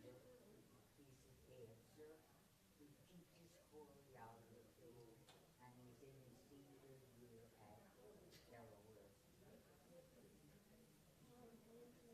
He's a dancer. He teaches choreography, and he's in his senior year at Delaware. Jody's Jody's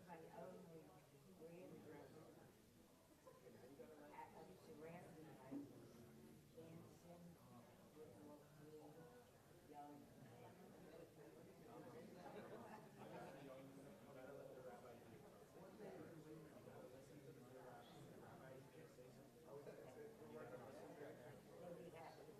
My only grandbrother, I'm surrounded by handsome, good-looking young men. Maybe happy.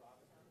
Robinson.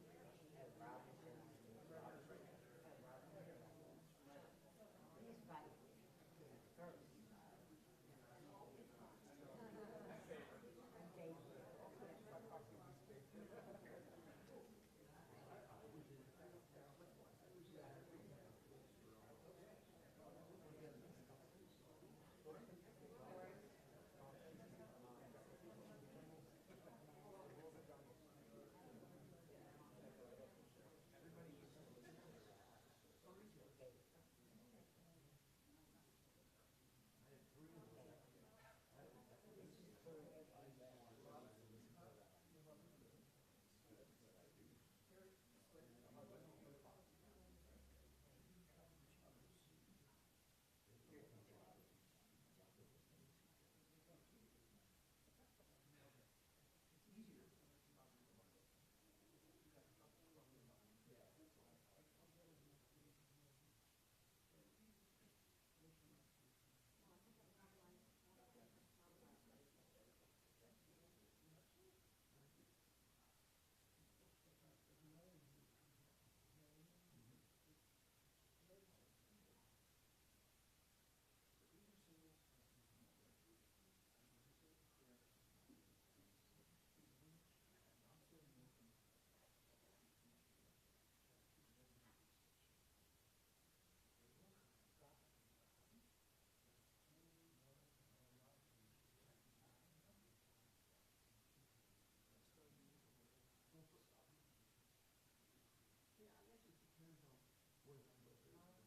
He's my first favorite. Okay. This is for everyone.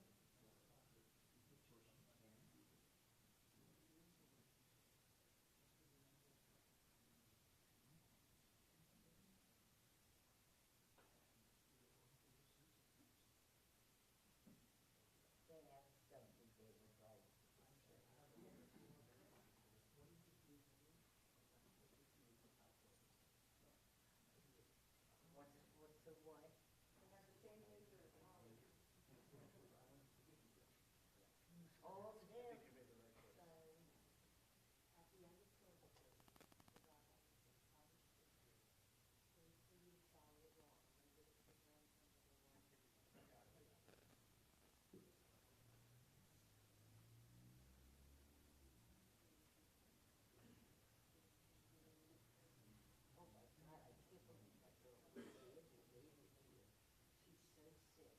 They have something they would like to say. What's the what? All's him. Oh my God, I can't believe my girl Sandy made it here. She's so sick.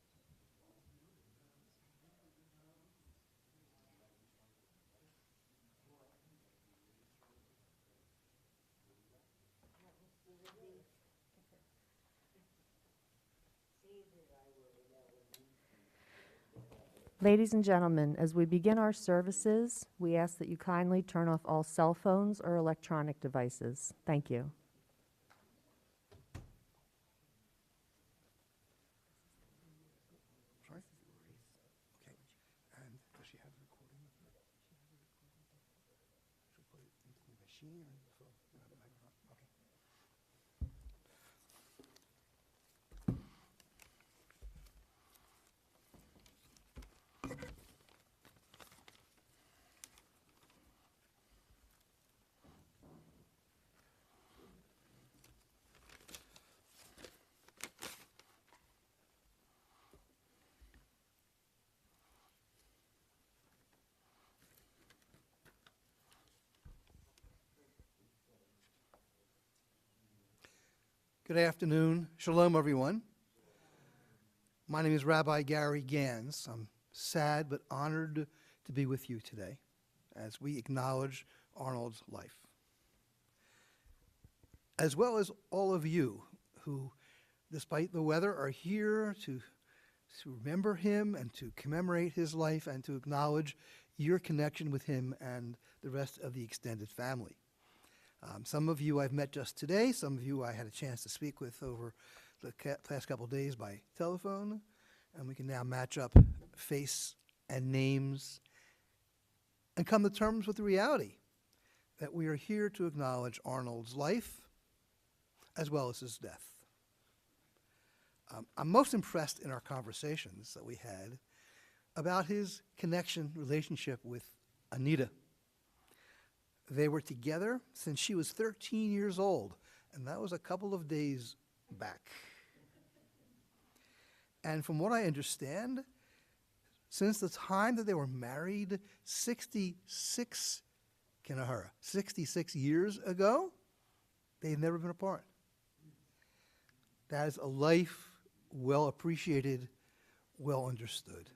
What? Sandy, Sandy and I were in elementary together. Ladies and gentlemen, as we begin our services, we ask that you kindly turn off all cell phones or electronic devices. Thank you. Sorry? Okay. And does she have the recording of it? She'll put it into the machine or into the phone? Okay. Good afternoon. Shalom, everyone. My name is Rabbi Gary Gans. I'm sad but honored to be with you today as we acknowledge Arnold's life, as well as all of you who, despite the weather, are here to remember him and to commemorate his life and to acknowledge your connection with him and the rest of the extended family. Some of you I've met just today. Some of you I had a chance to speak with over the past couple of days by telephone. And we can now match up face and names and come to terms with the reality that we are here to acknowledge Arnold's life as well as his death. I'm most impressed in our conversations that we had about his relationship with Anita. They were together since she was 13 years old, and that was a couple of days back. And from what I understand, since the time that they were married 66 years ago, they've never been apart. That is a life well appreciated, well understood.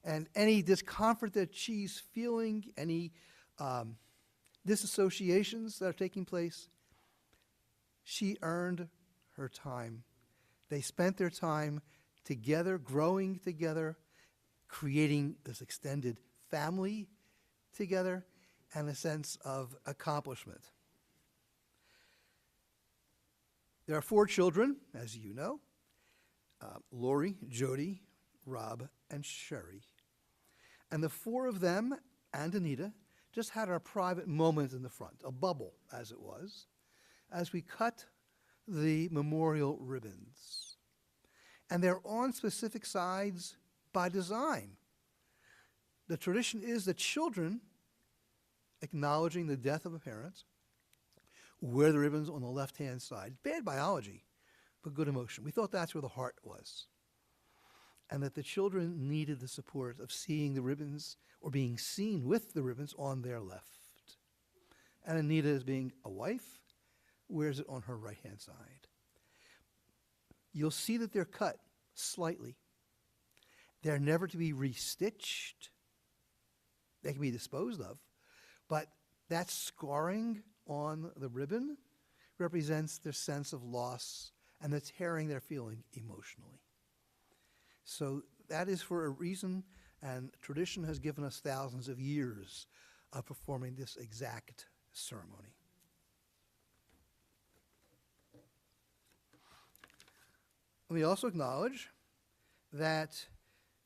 And any discomfort that she's feeling, any disassociations that are taking place, she earned her time. They spent their time together, growing together, creating this extended family together, and a sense of accomplishment. There are 4 children, as you know, Lori, Jody, Rob, and Sherry. And the 4 of them and Anita just had our private moment in the front, a bubble, as it was, as we cut the memorial ribbons. And they're on specific sides by design. The tradition is that children, acknowledging the death of a parent, wear the ribbons on the left-hand side. Bad biology, but good emotion. We thought that's where the heart was. And that the children needed the support of seeing the ribbons or being seen with the ribbons on their left. And Anita, as being a wife, wears it on her right-hand side. You'll see that they're cut slightly. They're never to be restitched. They can be disposed of. But that scarring on the ribbon represents their sense of loss and the tearing they're feeling emotionally. So that is for a reason, and tradition has given us thousands of years of performing this exact ceremony. Let me also acknowledge that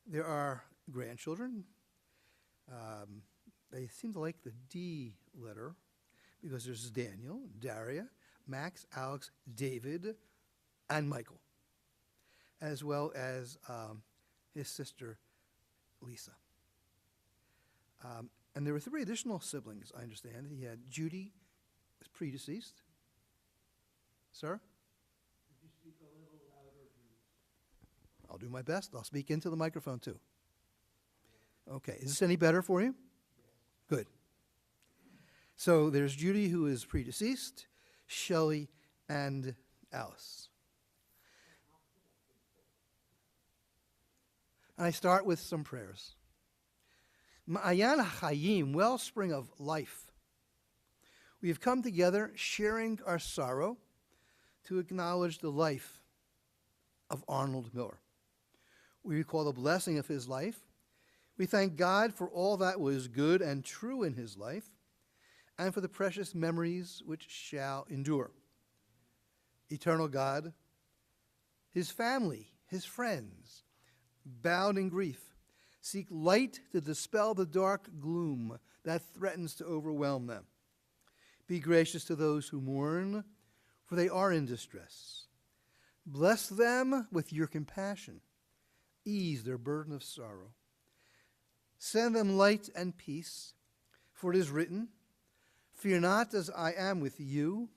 there are grandchildren. They seem to like the D letter because there's Daniel, Daria, Max, Alex, David, and Michael, as well as his sister, Lisa. And there were 3 additional siblings, I understand. He had Judy, was predeceased. Sir? Could you speak a little louder, please? I'll do my best. I'll speak into the microphone, too. Okay. Is this any better for you? Yes. Good. So there's Judy, who is predeceased, Shelley, and Alice. And I start with some prayers. Ma'ayan HaChayim, wellspring of life. We have come together sharing our sorrow to acknowledge the life of Arnold Miller. We recall the blessing of his life. We thank God for all that was good and true in his life and for the precious memories which shall endure. Eternal God, his family, his friends, bowed in grief, seek light to dispel the dark gloom that threatens to overwhelm them. Be gracious to those who mourn, for they are in distress. Bless them with your compassion. Ease their burden of sorrow. Send them light and peace, for it is written, "Fear not, as I am with you.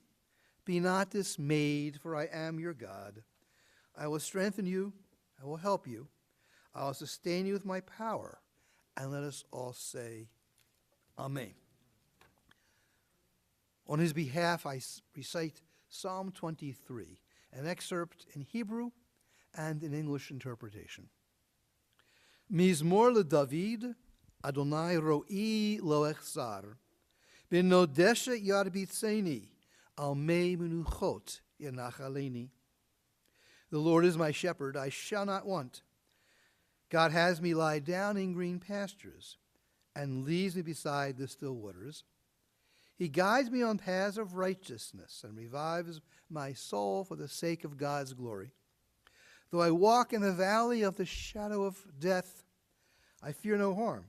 Be not dismayed, for I am your God. I will strengthen you. I will help you. I will sustain you with my power." And let us all say, Amen. On his behalf, I recite Psalm 23, an excerpt in Hebrew and in English interpretation. Mizmor leDavid, Adonai ro'i lo echzar, benodesha yarbitzeni, al mei menuchot yanachaleni. The Lord is my shepherd, I shall not want. God has me lie down in green pastures and leads me beside the still waters. He guides me on paths of righteousness and revives my soul for the sake of God's glory. Though I walk in the valley of the shadow of death, I fear no harm,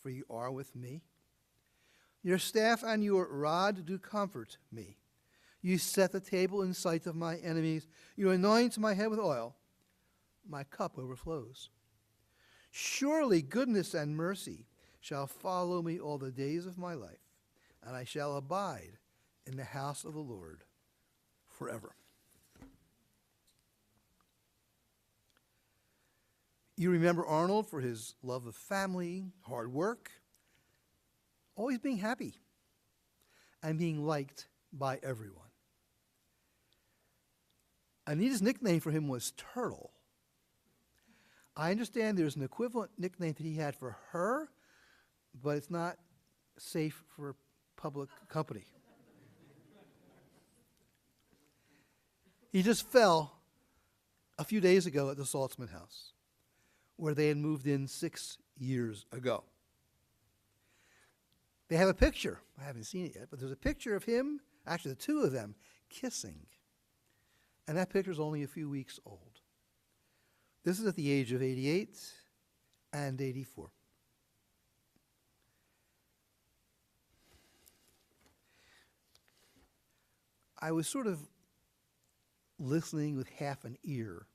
for you are with me. Your staff and your rod do comfort me. You set the table in sight of my enemies. You anoint my head with oil. My cup overflows. Surely goodness and mercy shall follow me all the days of my life, and I shall abide in the house of the Lord forever. You remember Arnold for his love of family, hard work, always being happy, and being liked by everyone. Anita's nickname for him was Turtle. I understand there's an equivalent nickname that he had for her, but it's not safe for public company. He just fell a few days ago at the Saltzman house, where they had moved in 6 years ago. They have a picture. I haven't seen it yet, but there's a picture of him, actually the two of them, kissing. And that picture is only a few weeks old. This is at the age of 88 and 84. I was sort of listening with half an ear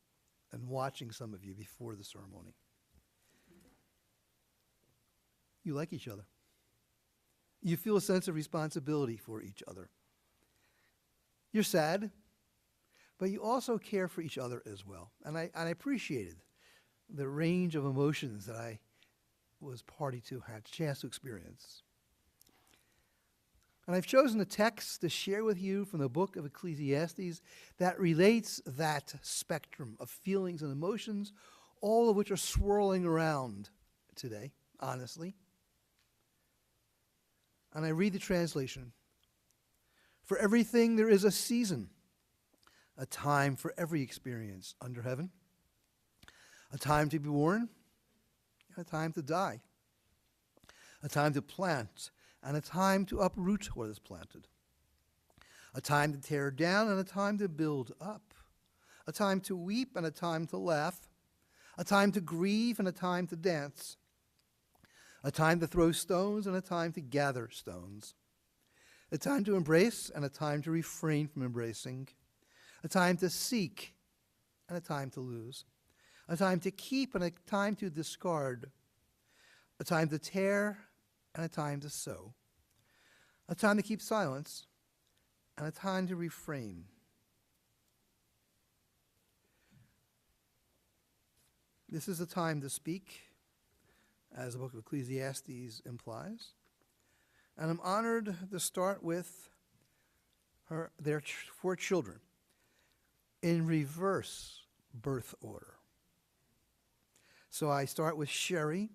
and watching some of you before the ceremony. You like each other. You feel a sense of responsibility for each other. You're sad, but you also care for each other as well. And I appreciated the range of emotions that I was party to, had a chance to experience. And I've chosen a text to share with you from the book of Ecclesiastes that relates that spectrum of feelings and emotions, all of which are swirling around today, honestly. And I read the translation. For everything there is a season, a time for every experience under heaven, a time to be born, and a time to die, a time to plant, and a time to uproot what is planted, a time to tear down and a time to build up, a time to weep and a time to laugh, a time to grieve and a time to dance, a time to throw stones and a time to gather stones, a time to embrace and a time to refrain from embracing, a time to seek and a time to lose, a time to keep and a time to discard, a time to tear and a time to sow, a time to keep silence and a time to refrain. This is a time to speak, as the book of Ecclesiastes implies. And I'm honored to start with their 4 children in reverse birth order. So I start with Sherry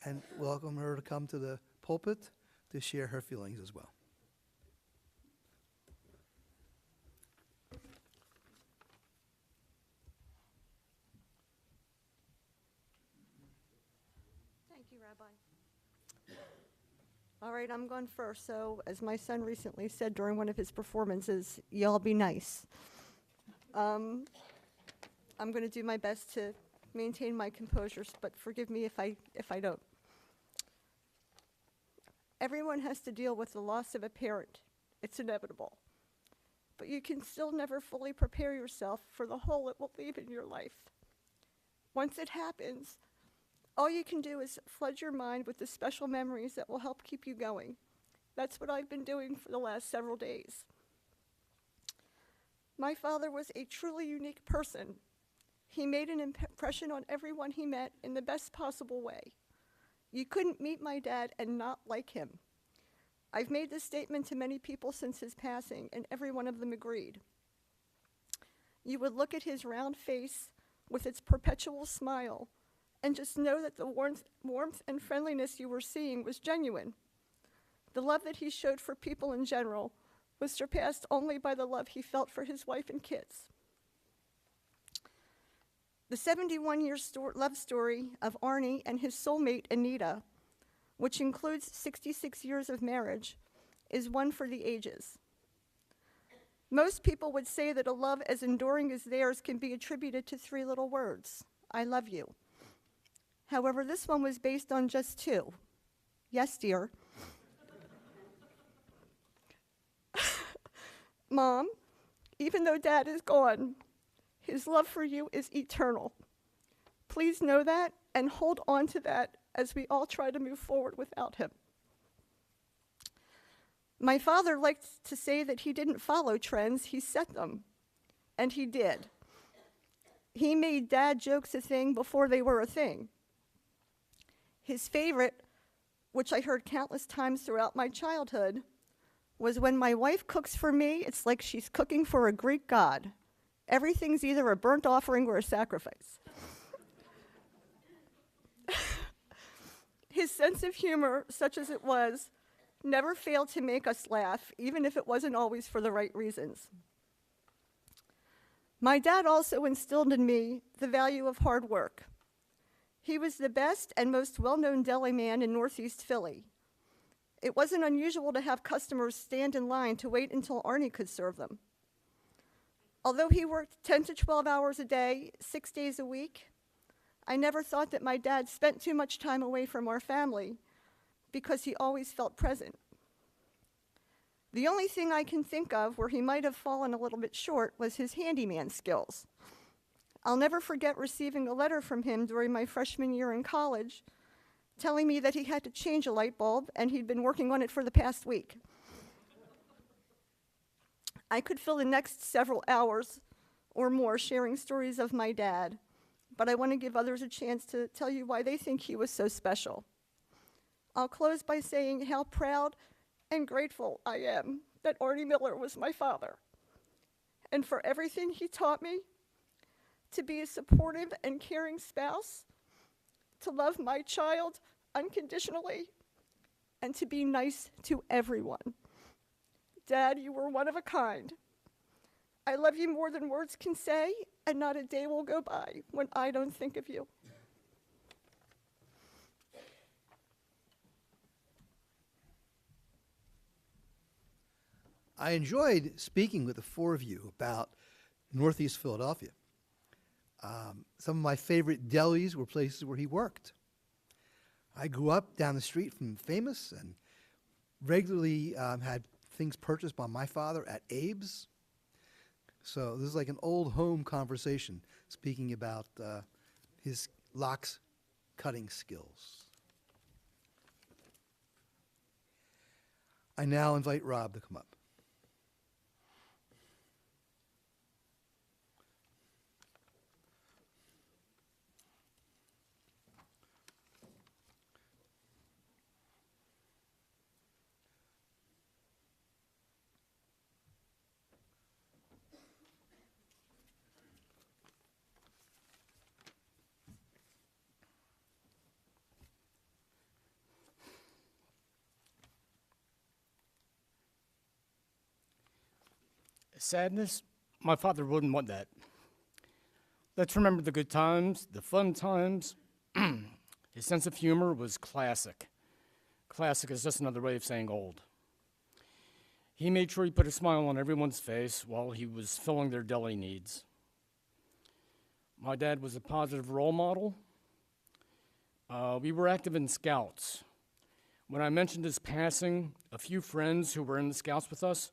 and welcome her to come to the pulpit to share her feelings as well. Thank you, Rabbi. All right, I'm going first. So, as my son recently said during one of his performances, y'all be nice. I'm going to do my best to maintain my composure, but forgive me if I don't. Everyone has to deal with the loss of a parent. It's inevitable. But you can still never fully prepare yourself for the hole it will leave in your life. Once it happens, all you can do is flood your mind with the special memories that will help keep you going. That's what I've been doing for the last several days. My father was a truly unique person. He made an impression on everyone he met in the best possible way. You couldn't meet my dad and not like him. I've made this statement to many people since his passing, and every one of them agreed. You would look at his round face with its perpetual smile and just know that the warmth and friendliness you were seeing was genuine. The love that he showed for people in general was surpassed only by the love he felt for his wife and kids. The 71-year love story of Arnie and his soulmate, Anita, which includes 66 years of marriage, is one for the ages. Most people would say that a love as enduring as theirs can be attributed to 3 little words: I love you. However, this one was based on just 2. Yes, dear. Mom, even though Dad is gone, his love for you is eternal. Please know that and hold on to that as we all try to move forward without him. My father liked to say that he didn't follow trends, he set them. And he did. He made dad jokes a thing before they were a thing. His favorite, which I heard countless times throughout my childhood, was when my wife cooks for me, it's like she's cooking for a Greek god. Everything's either a burnt offering or a sacrifice. His sense of humor, such as it was, never failed to make us laugh, even if it wasn't always for the right reasons. My dad also instilled in me the value of hard work. He was the best and most well-known deli man in Northeast Philly. It wasn't unusual to have customers stand in line to wait until Arnie could serve them. Although he worked 10 to 12 hours a day, 6 days a week, I never thought that my dad spent too much time away from our family because he always felt present. The only thing I can think of where he might have fallen a little bit short was his handyman skills. I'll never forget receiving a letter from him during my freshman year in college telling me that he had to change a light bulb and he'd been working on it for the past week. I could fill the next several hours or more sharing stories of my dad, but I want to give others a chance to tell you why they think he was so special. I'll close by saying how proud and grateful I am that Arnie Miller was my father, and for everything he taught me, to be a supportive and caring spouse, to love my child unconditionally, and to be nice to everyone. Dad, you were one of a kind. I love you more than words can say, and not a day will go by when I don't think of you. I enjoyed speaking with the 4 of you about Northeast Philadelphia. Some of my favorite delis were places where he worked. I grew up down the street from Famous and regularly had things purchased by my father at Abe's. So this is like an old home conversation, speaking about his locks cutting skills. I now invite Rob to come up. Sadness, my father wouldn't want that. Let's remember the good times, the fun times. His sense of humor was classic. Classic is just another way of saying old. He made sure he put a smile on everyone's face while he was filling their deli needs. My dad was a positive role model. We were active in Scouts. When I mentioned his passing, a few friends who were in the Scouts with us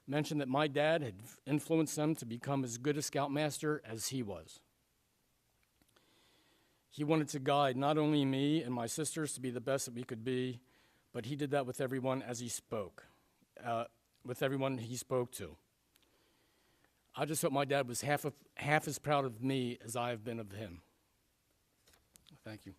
mentioned that my dad had influenced them to become as good a Scoutmaster as he was. He wanted to guide not only me and my sisters to be the best that we could be, but he did that with everyone as he spoke, with everyone he spoke to. I just hope my dad was half as proud of me as I have been of him. Thank you.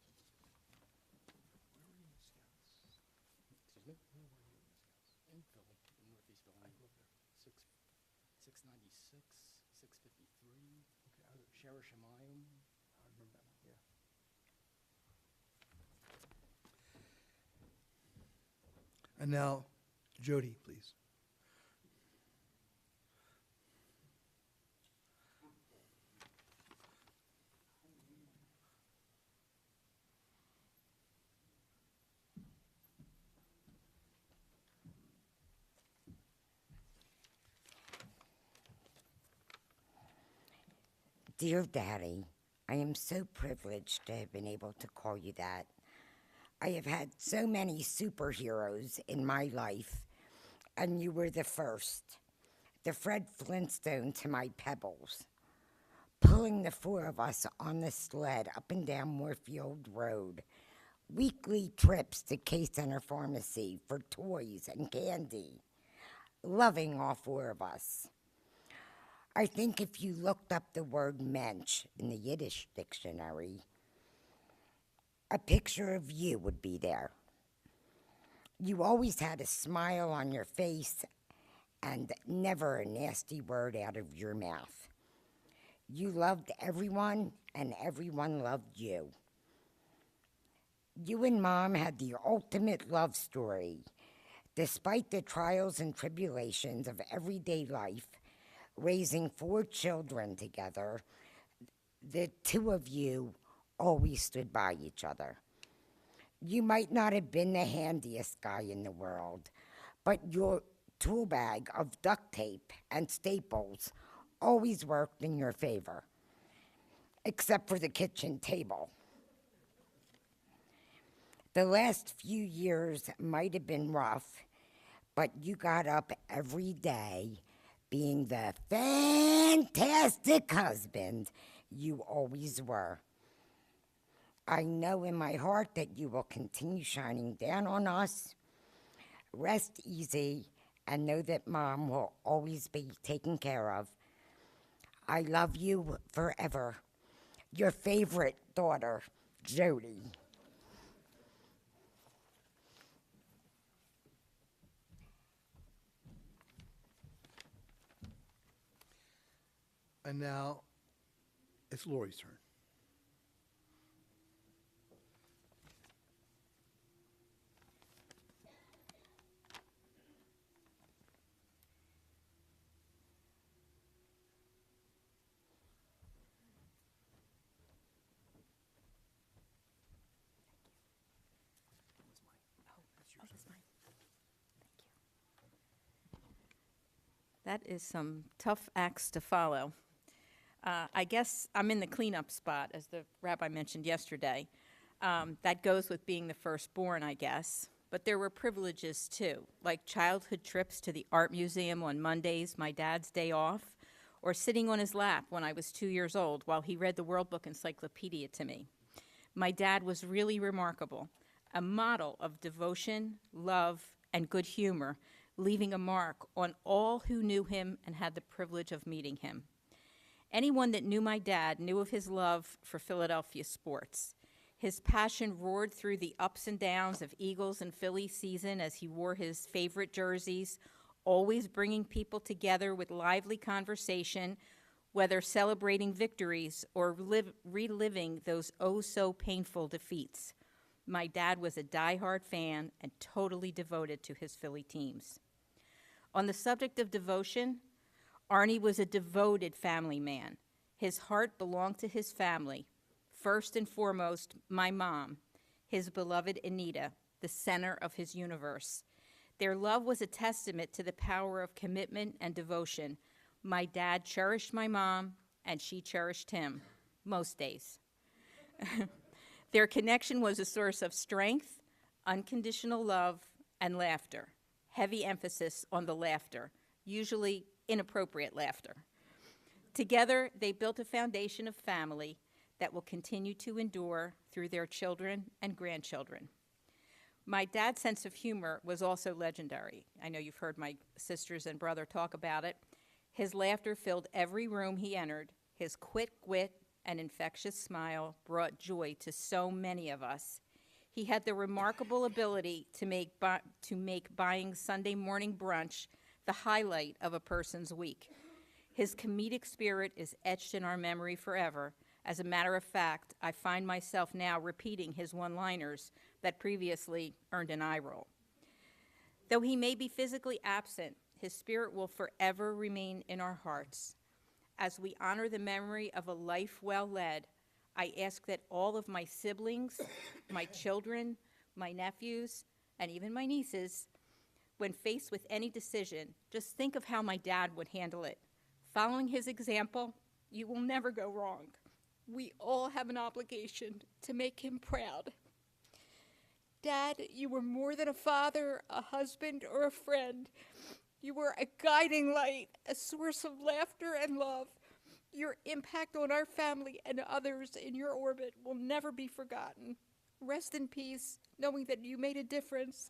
653. Sheriff Shemayim. I remember that one, yeah. And now, Jody, please. Dear Daddy, I am so privileged to have been able to call you that. I have had so many superheroes in my life, and you were the first. The Fred Flintstone to my Pebbles. Pulling the four of us on the sled up and down Moorfield Road. Weekly trips to K Center Pharmacy for toys and candy. Loving all four of us. I think if you looked up the word mensch in the Yiddish dictionary, a picture of you would be there. You always had a smile on your face and never a nasty word out of your mouth. You loved everyone and everyone loved you. You and Mom had the ultimate love story. Despite the trials and tribulations of everyday life, raising 4 children together, the two of you always stood by each other. You might not have been the handiest guy in the world, but your tool bag of duct tape and staples always worked in your favor, except for the kitchen table. The last few years might have been rough, but you got up every day being the fantastic husband you always were. I know in my heart that you will continue shining down on us. Rest easy and know that Mom will always be taken care of. I love you forever. Your favorite daughter, Jody. And now, it's Lori's turn. That is some tough acts to follow. I guess I'm in the cleanup spot, as the rabbi mentioned yesterday. That goes with being the firstborn, I guess. But there were privileges, too, like childhood trips to the art museum on Mondays, my dad's day off, or sitting on his lap when I was 2 years old while he read the World Book Encyclopedia to me. My dad was really remarkable, a model of devotion, love, and good humor, leaving a mark on all who knew him and had the privilege of meeting him. Anyone that knew my dad knew of his love for Philadelphia sports. His passion roared through the ups and downs of Eagles and Phillies season as he wore his favorite jerseys, always bringing people together with lively conversation, whether celebrating victories or reliving those oh-so-painful defeats. My dad was a diehard fan and totally devoted to his Philly teams. On the subject of devotion, Arnie was a devoted family man. His heart belonged to his family. First and foremost, my mom, his beloved Anita, the center of his universe. Their love was a testament to the power of commitment and devotion. My dad cherished my mom, and she cherished him, most days. Their connection was a source of strength, unconditional love, and laughter. Heavy emphasis on the laughter, usually inappropriate laughter. Together, they built a foundation of family that will continue to endure through their children and grandchildren. My dad's sense of humor was also legendary. I know you've heard my sisters and brother talk about it. His laughter filled every room he entered. His quick wit and infectious smile brought joy to so many of us. He had the remarkable ability to make buying Sunday morning brunch the highlight of a person's week. His comedic spirit is etched in our memory forever. As a matter of fact, I find myself now repeating his one-liners that previously earned an eye roll. Though he may be physically absent, his spirit will forever remain in our hearts. As we honor the memory of a life well led, I ask that all of my siblings, my children, my nephews, and even my nieces, when faced with any decision, just think of how my dad would handle it. Following his example, you will never go wrong. We all have an obligation to make him proud. Dad, you were more than a father, a husband, or a friend. You were a guiding light, a source of laughter and love. Your impact on our family and others in your orbit will never be forgotten. Rest in peace, knowing that you made a difference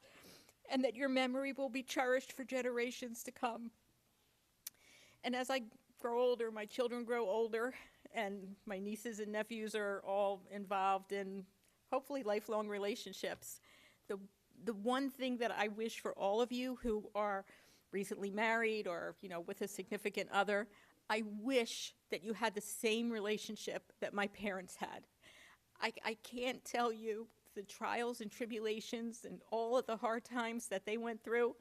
and that your memory will be cherished for generations to come. And as I grow older, my children grow older, and my nieces and nephews are all involved in hopefully lifelong relationships. The one thing that I wish for all of you who are recently married or, with a significant other, I wish that you had the same relationship that my parents had. I can't tell you the trials and tribulations and all of the hard times that they went through.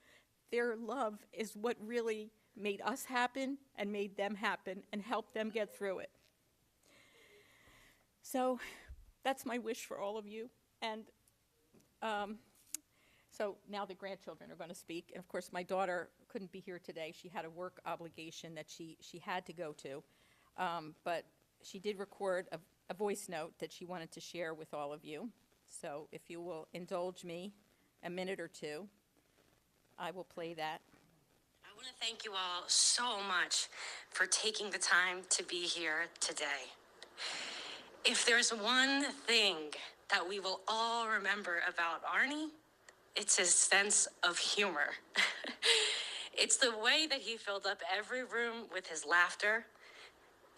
Their love is what really made us happen and made them happen and helped them get through it. So that's my wish for all of you. And so now the grandchildren are going to speak. And of course, my daughter couldn't be here today. She had a work obligation that she had to go to. But she did record a voice note that she wanted to share with all of you. So if you will indulge me a minute or two, I will play that. I want to thank you all so much for taking the time to be here today. If there's one thing that we will all remember about Arnie, it's his sense of humor. It's the way that he filled up every room with his laughter.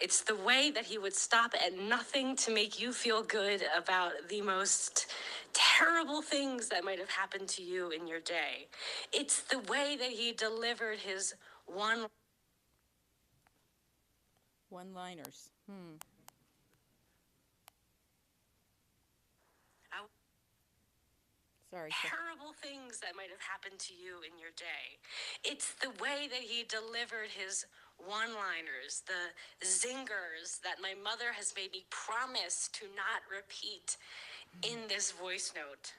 It's the way that he would stop at nothing to make you feel good about the most terrible things that might have happened to you in your day. It's the way that he delivered his One-liners. Sorry. Terrible things that might have happened to you in your day. It's the way that he delivered his one-liners, the zingers that my mother has made me promise to not repeat in this voice note.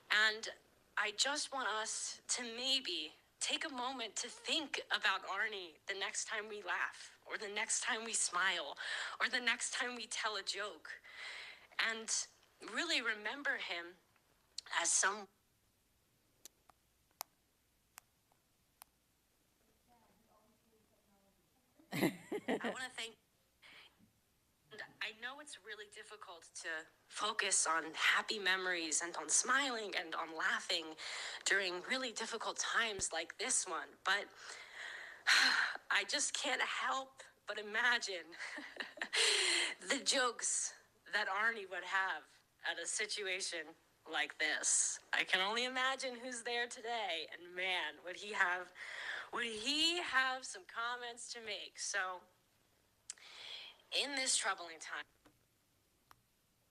And I just want us to maybe take a moment to think about Arnie the next time we laugh, or the next time we smile, or the next time we tell a joke, and really remember him as some. I want to thank. I know it's really difficult to focus on happy memories and on smiling and on laughing during really difficult times like this one, but I just can't help but imagine the jokes that Arnie would have at a situation like this. I can only imagine who's there today, and man, would he have some comments to make. So in this troubling time.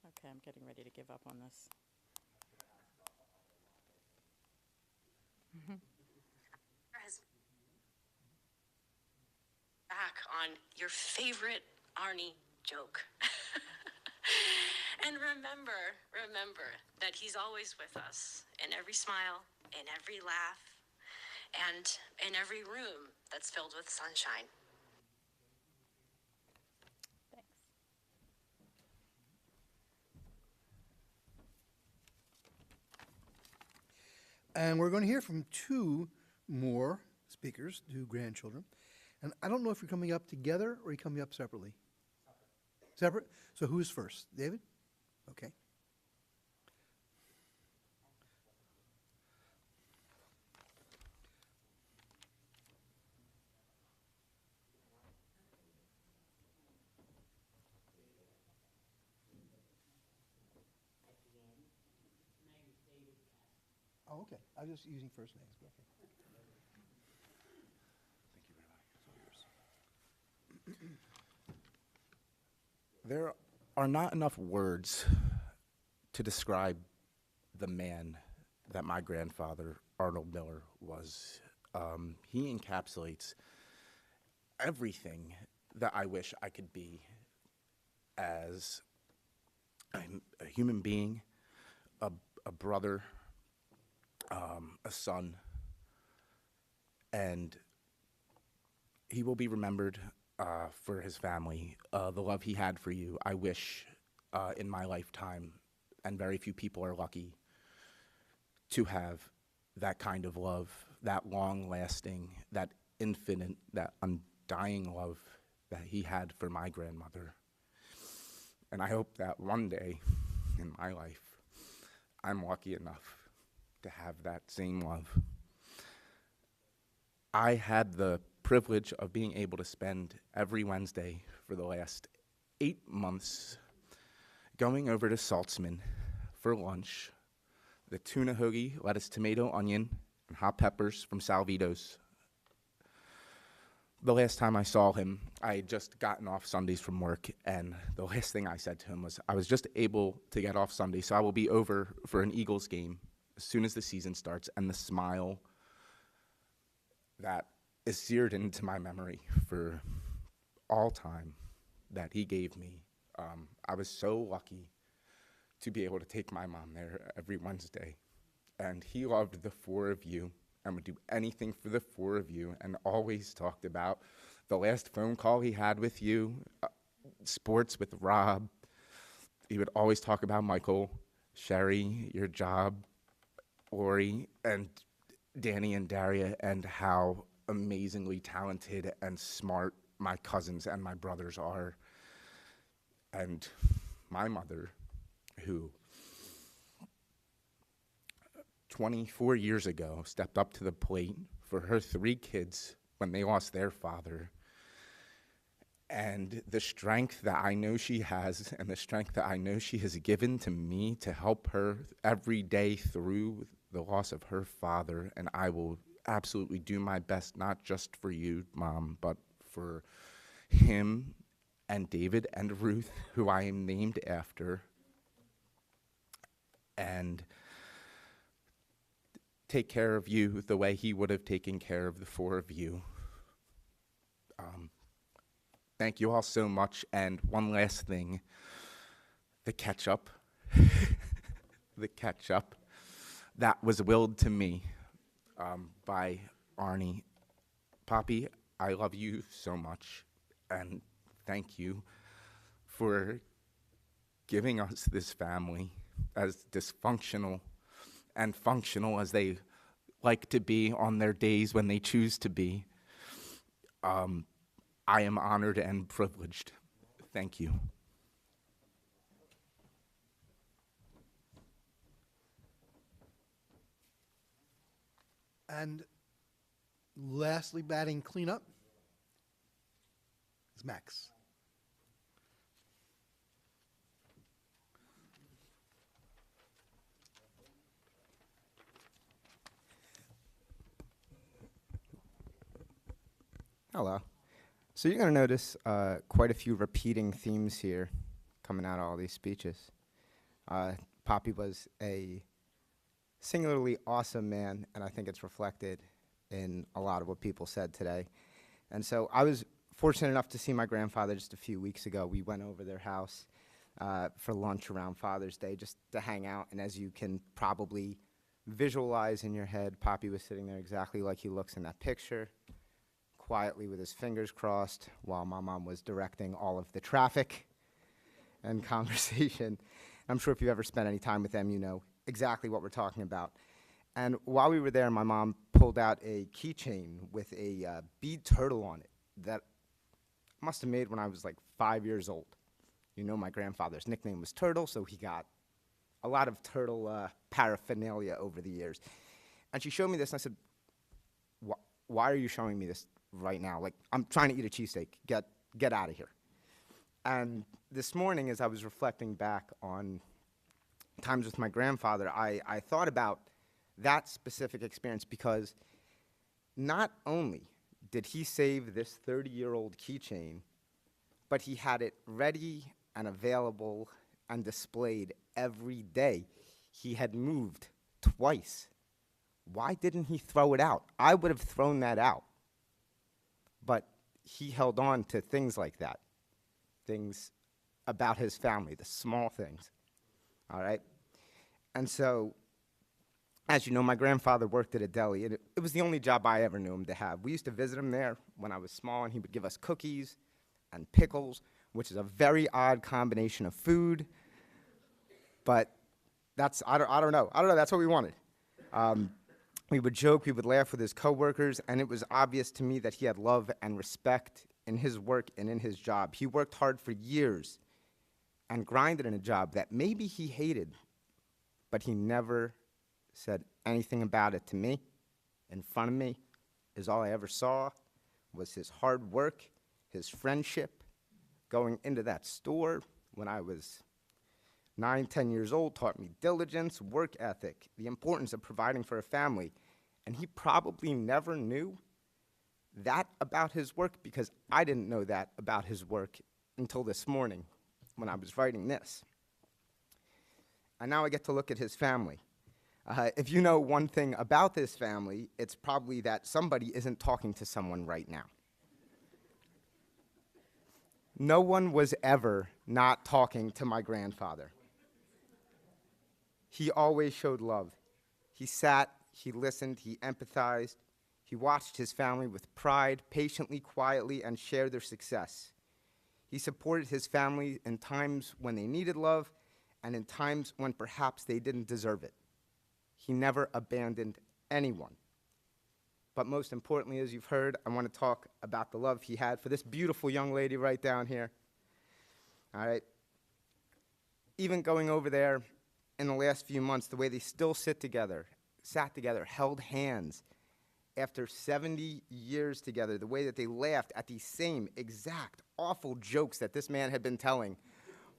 Okay, I'm getting ready to give up on this. Back on your favorite Arnie joke. And remember that he's always with us in every smile, in every laugh, and in every room that's filled with sunshine. Thanks. And we're going to hear from two more speakers, two grandchildren. And I don't know if you're coming up together or you're coming up separately. Separate? So who's first? David? Okay. Oh, okay. I was just using first names. But okay. Thank you very much. It's all yours. There are not enough words to describe the man that my grandfather, Arnold Miller, was. He encapsulates everything that I wish I could be as a human being, a brother, a son, and he will be remembered for his family. The love he had for you, I wish in my lifetime, and very few people are lucky to have that kind of love, that long-lasting, that infinite, that undying love that he had for my grandmother. And I hope that one day in my life, I'm lucky enough to have that same love. I had the privilege of being able to spend every Wednesday for the last 8 months going over to Saltzman for lunch, the tuna hoagie, lettuce, tomato, onion, and hot peppers from Salvito's. The last time I saw him, I had just gotten off Sundays from work, and the last thing I said to him was, I was just able to get off Sunday, so I will be over for an Eagles game as soon as the season starts, and the smile that is seared into my memory for all time that he gave me. I was so lucky to be able to take my mom there every Wednesday, and he loved the four of you and would do anything for the four of you, and always talked about the last phone call he had with you, sports with Rob. He would always talk about Michael, Sherry, your job, Lori, and Danny and Daria, and how amazingly talented and smart my cousins and my brothers are. And my mother, who 24 years ago stepped up to the plate for her 3 kids when they lost their father, and the strength that I know she has and the strength that I know she has given to me to help her every day through the loss of her father. And I will absolutely do my best, not just for you, Mom, but for him and David and Ruth, who I am named after, and take care of you the way he would have taken care of the four of you. Thank you all so much. And one last thing, the ketchup, the ketchup that was willed to me by Arnie. Poppy, I love you so much, and thank you for giving us this family, as dysfunctional and functional as they like to be on their days when they choose to be. I am honored and privileged. Thank you. And lastly, batting cleanup is Max. Hello. So you're going to notice quite a few repeating themes here coming out of all these speeches. Poppy was a singularly awesome man, and I think it's reflected in a lot of what people said today. And so I was fortunate enough to see my grandfather just a few weeks ago. We went over their house for lunch around Father's Day just to hang out, and as you can probably visualize in your head, Poppy was sitting there exactly like he looks in that picture, quietly with his fingers crossed, while my mom was directing all of the traffic and conversation. I'm sure if you've ever spent any time with them, you know exactly what we're talking about. And while we were there, my mom pulled out a keychain with a bead turtle on it that I must have made when I was like 5 years old. You know, my grandfather's nickname was Turtle, so he got a lot of turtle paraphernalia over the years. And she showed me this, and I said, why are you showing me this right now? Like, I'm trying to eat a cheesesteak. Get out of here. And this morning, as I was reflecting back on times with my grandfather, I thought about that specific experience, because not only did he save this 30-year-old keychain but he had it ready and available and displayed every day. He had moved twice. Why didn't he throw it out? I would have thrown that out. But he held on to things like that, things about his family, the small things, all right? And so, as you know, my grandfather worked at a deli, and it was the only job I ever knew him to have. We used to visit him there when I was small, and he would give us cookies and pickles, which is a very odd combination of food, but that's, I don't know, that's what we wanted. We would joke, we would laugh with his coworkers, and it was obvious to me that he had love and respect in his work and in his job. He worked hard for years and grinded in a job that maybe he hated, but he never said anything about it to me. In front of me is all I ever saw was his hard work, his friendship, going into that store when I was 9, 10 years old, taught me diligence, work ethic, the importance of providing for a family. And he probably never knew that about his work because I didn't know that about his work until this morning when I was writing this. And now I get to look at his family. If you know one thing about this family, it's probably that somebody isn't talking to someone right now. No one was ever not talking to my grandfather. He always showed love. He sat, he listened, he empathized. He watched his family with pride, patiently, quietly, and shared their success. He supported his family in times when they needed love and in times when perhaps they didn't deserve it. He never abandoned anyone. But most importantly, as you've heard, I want to talk about the love he had for this beautiful young lady right down here. All right. Even going over there in the last few months, the way they still sat together, held hands after 70 years together, the way that they laughed at these same exact awful jokes that this man had been telling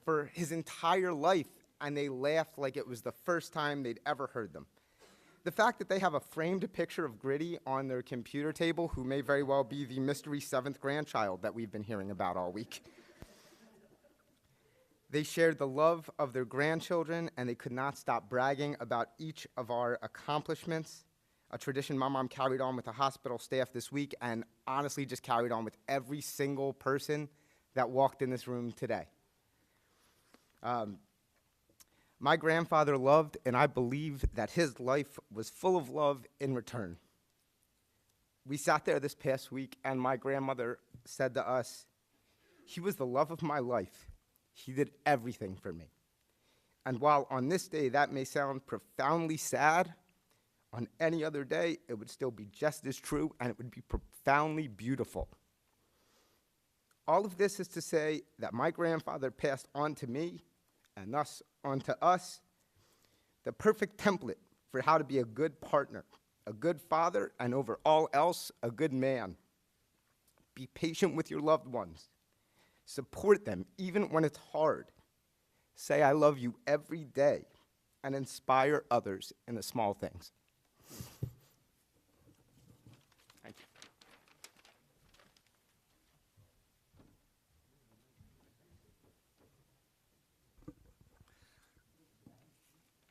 for his entire life, and they laughed like it was the first time they'd ever heard them. The fact that they have a framed picture of Gritty on their computer table, who may very well be the mystery 7th grandchild that we've been hearing about all week. They shared the love of their grandchildren, and they could not stop bragging about each of our accomplishments, a tradition my mom carried on with the hospital staff this week, and honestly just carried on with every single person that walked in this room today. My grandfather loved, and I believe that his life was full of love in return. We sat there this past week, and my grandmother said to us, "He was the love of my life. He did everything for me." And while on this day that may sound profoundly sad, on any other day it would still be just as true, and it would be profoundly beautiful. All of this is to say that my grandfather passed on to me, and thus on to us, the perfect template for how to be a good partner, a good father, and over all else, a good man. Be patient with your loved ones. Support them even when it's hard. Say I love you every day, and inspire others in the small things. Thank you.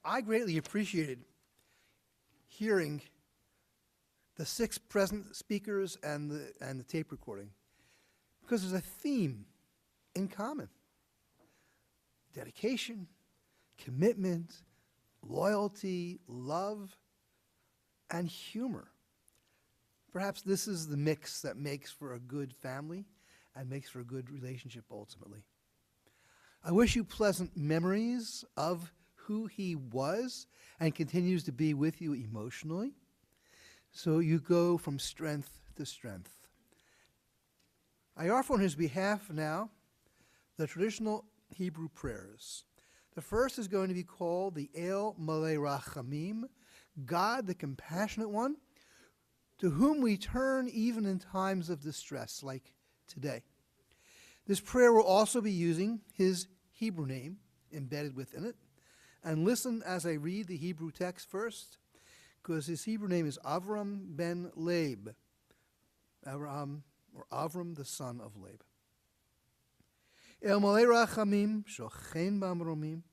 I greatly appreciated hearing the 6 present speakers and the tape recording, because there's a theme in common: dedication, commitment, loyalty, love, and humor. Perhaps this is the mix that makes for a good family and makes for a good relationship ultimately. I wish you pleasant memories of who he was and continues to be with you emotionally, so you go from strength to strength. I offer on his behalf now the traditional Hebrew prayers. The first is going to be called the El Malei Rachamim, God the Compassionate One, to whom we turn even in times of distress like today. This prayer will also be using his Hebrew name embedded within it. And listen as I read the Hebrew text first, because his Hebrew name is Avram ben Leib, Avram, or Avram the son of Leib. El malei rachamim, shochen bamromim,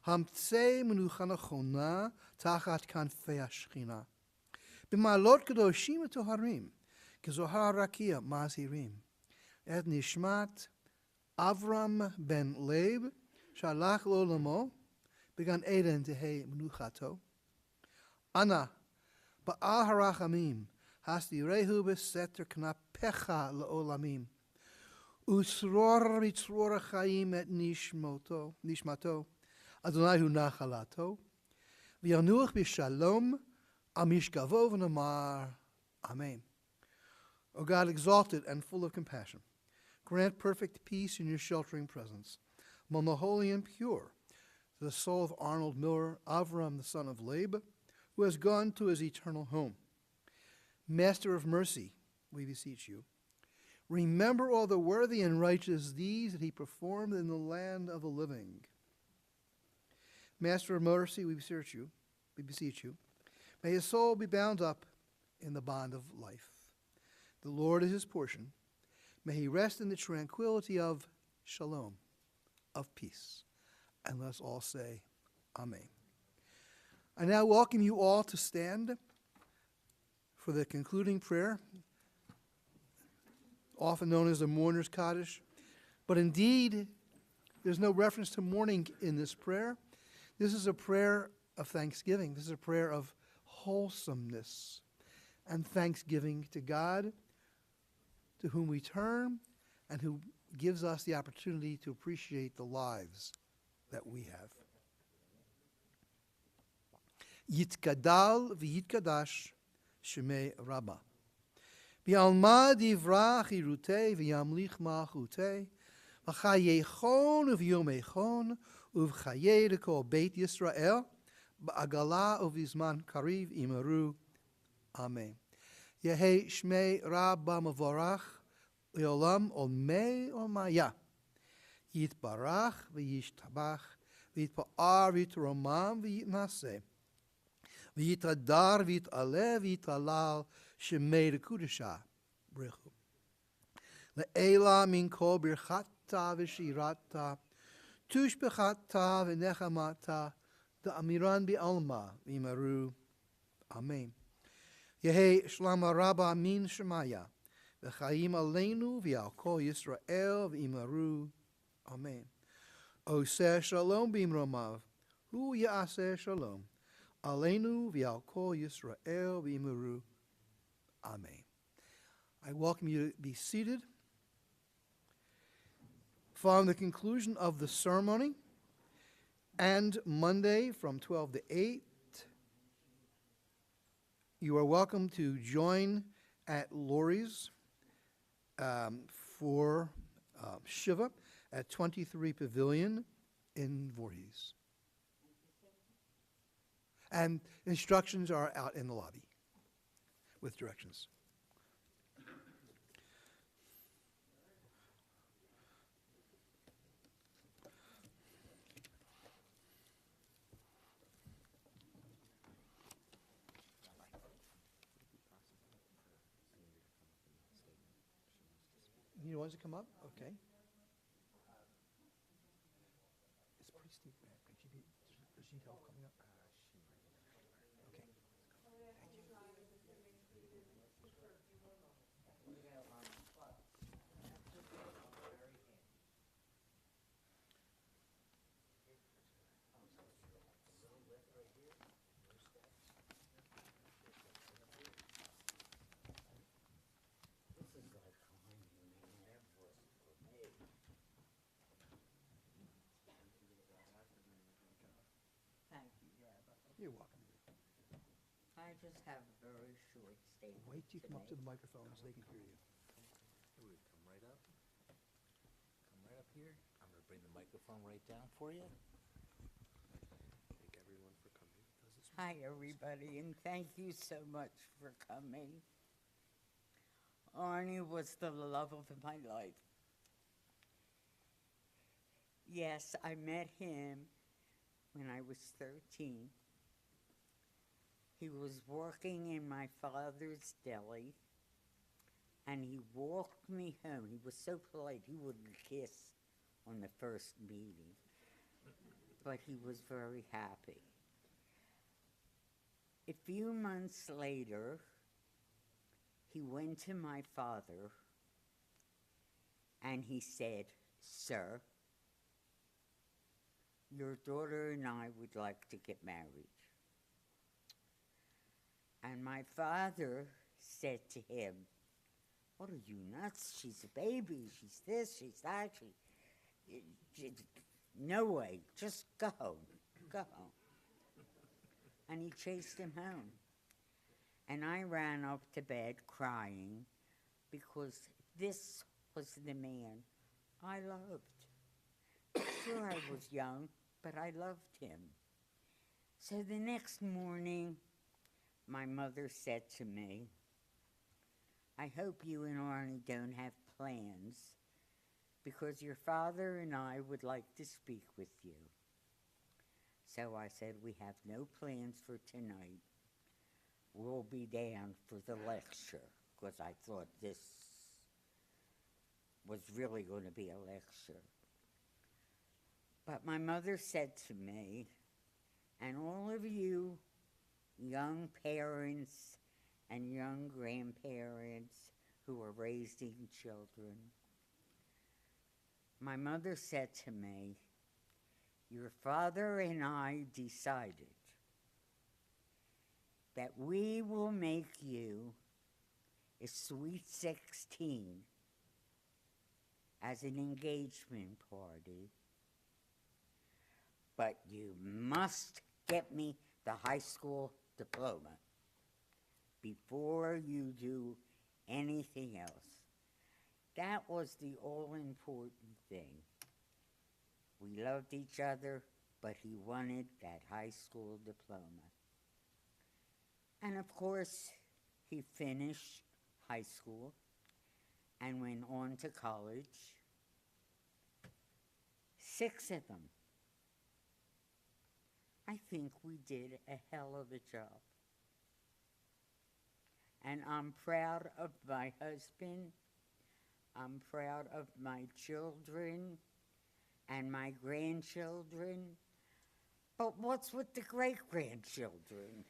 hamtsei menucha nachona, tachat kanfei hashchina. B'malot kadoshim toharim, kezohar rakia mazirim. Et nishmat Avram ben Leib, shalach lo lamo, began Eden tehei menuchato. Ana, ba'al harachamim, hasti rehu beseter knapecha leolamim. Usror mitzror chaim et nishmato, Adonai hu nachalato. V'yanuach b'shalom, amishkavo v'namar. Amen. O God, exalted and full of compassion, grant perfect peace in your sheltering presence, among the holy and pure, to the soul of Arnold Miller, Avram, the son of Leib, who has gone to his eternal home. Master of mercy, we beseech you, remember all the worthy and righteous deeds that he performed in the land of the living. Master of mercy, we beseech you, may his soul be bound up in the bond of life. The Lord is his portion. May he rest in the tranquility of shalom, of peace. And let's all say, Amen. I now welcome you all to stand for the concluding prayer, often known as the mourner's Kaddish. But indeed, there's no reference to mourning in this prayer. This is a prayer of thanksgiving. This is a prayer of wholesomeness and thanksgiving to God, to whom we turn and who gives us the opportunity to appreciate the lives that we have. Yitkadal v'yitkadash shemei Rabbah. V'alma divra chirutei v'yamlich malchutei v'chayechon uv'yomechon uv'chayei lekol Beit Yisrael ba'agala uv'izman kariv imaru. Amen. Yehi shmei Rabbah mavorach leolam olmei olmaya. Yitbarach v'yishtabach v'yitpa'ar v'yitromam v'yitnaseh. V'yitadar v'yitaleh v'yitalal shemei lekudesha brechu. Le'ela min kol birchata v'shirata tushbechata v'nechamata da'amiran bi'alma v'imaru. Amen. Yehi shlama Rabbah min shemaya v'chaim aleinu v'al kol Yisrael v'imaru. Amen. Oseh shalom b'imromav hu ya'aseh shalom aleinu v'al kol Yisrael v'imaru. Amen. I welcome you to be seated. Following the conclusion of the ceremony, and Monday from 12 to 8, you are welcome to join at Lori's for Shiva at 23 Pavilion in Voorhees. And instructions are out in the lobby with directions. You want to come up? Okay. It's pretty steep. Does she need help coming up? Okay. You're welcome. I just have a very short statement. Wait till you come up to make. the microphone so they can hear you. Come right up. Come right up here. I'm going to bring the microphone right down for you. Thank everyone for coming. Hi, everybody, and thank you so much for coming. Arnie was the love of my life. Yes, I met him when I was 13. He was working in my father's deli, and he walked me home. He was so polite, he wouldn't kiss on the first meeting, but he was very happy. A few months later, he went to my father and he said, "Sir, your daughter and I would like to get married." And my father said to him, "What are you, nuts? She's a baby. She's this, she's that. No way. Just go home. Go home." And he chased him home. And I ran up to bed crying because this was the man I loved. Sure, I was young, but I loved him. So the next morning, my mother said to me, "I hope you and Arnie don't have plans, because your father and I would like to speak with you." So I said, "We have no plans for tonight. We'll be down for the lecture," because I thought this was really going to be a lecture. But my mother said to me, "And all of you young parents and young grandparents who are raising children," my mother said to me, "Your father and I decided that we will make you a sweet 16 as an engagement party, but you must get me the high school diploma before you do anything else." That was the all-important thing. We loved each other, but he wanted that high school diploma. And of course, he finished high school and went on to college. 6 of them. I think we did a hell of a job. And I'm proud of my husband. I'm proud of my children and my grandchildren. But what's with the great-grandchildren?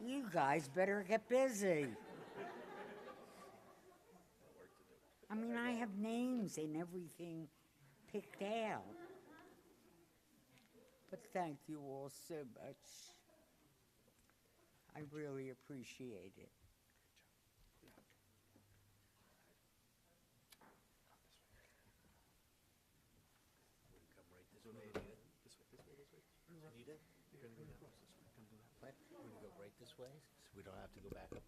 You guys better get busy. I mean, I have names and everything picked out. But thank you all so much. I really appreciate it. Come right this way, Anita. This way. Anita, you're gonna go down this way. What? We're gonna go right this way, so we don't have to go back up.